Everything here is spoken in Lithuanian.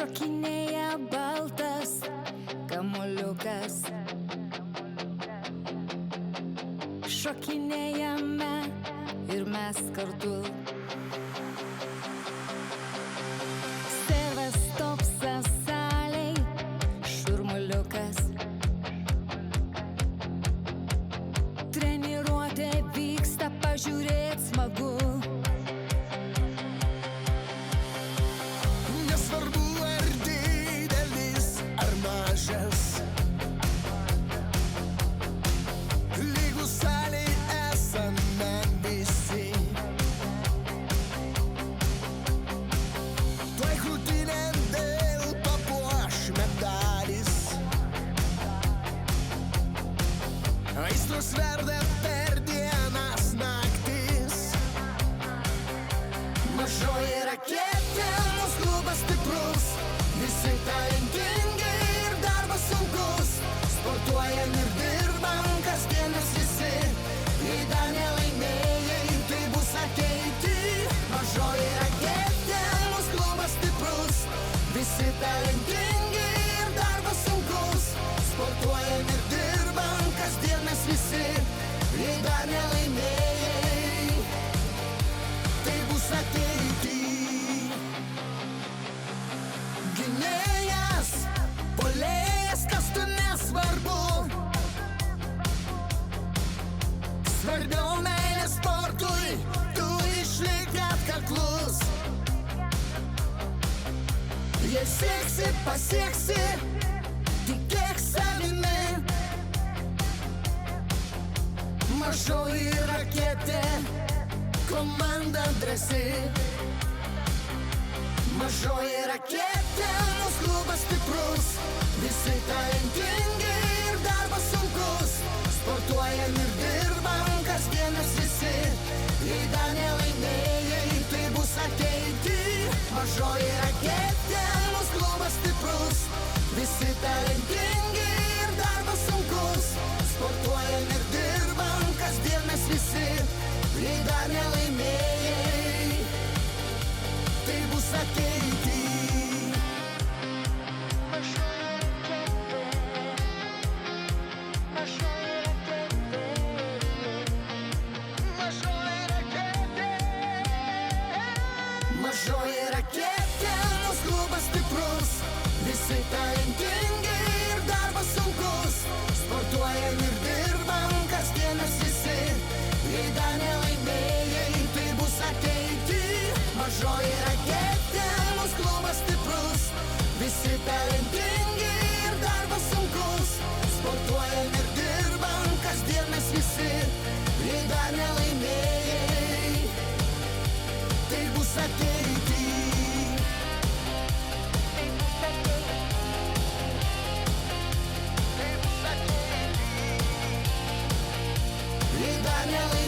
Šokinėja baltas kamuoliukas, šokinėjame ir mes kartu. Sevastopsas salėj šurmuliukas, treniruotė vyksta, pažiūrėt smagu. Nesvarbu ar didelis ar mažas, lygų salėj esame visi. Tuoj krūtinę vėl papuoš medalis, aistros verda per dienas naktis. Mažoji raketė, mūsų klubas stiprus, visi talentingi ir darbas sunkus. Sportuojam ir dirbam, kasdienas visi, jei dar nelaimėjai, tai bus ateity. Mažoji raketė, mūsų klubas stiprus, visi talentingi ir darbas sunkus. Sportuojam ir dirbam, kasdienas visi, jei dar nelaimėjai, tai bus ateity. Gynėjas, puolėjas, kas tu nesvarbu, svarbiau meilė sportui, tu išlik atkaklus. Jei sieksi, pasieksi, tikėk savimi. Mažoji raketė, komanda drąsi. Mažoji raketė, mūsų klubas stiprus, visi talentingi ir darbas sunkus. Sportuojam ir dirbam, kasdienas visi, jei dar nelaimėjai, tai bus ateity. Mažoji raketė, mūsų klubas stiprus, visi talentingi ir darbas sunkus. Sportuojam ir dirbam, kasdienas visi, jei dar nelaimėjai, tai bus ateity. Mažoji raketė, mūsų klubas stiprus, visi talentingi ir darbas sunkus. Sportuojam ir dirbam, kasdienas visi, jei dar nelaimėjai, tai bus ateity. Mažoji raketė, mūsų klubas stiprus, visi talentingi ir darbas sunkus. Sportuojam ir dirbam, kasdienas visi, jei dar nelaimėjai, tai bus ateity. Jei dar nelaimėjai,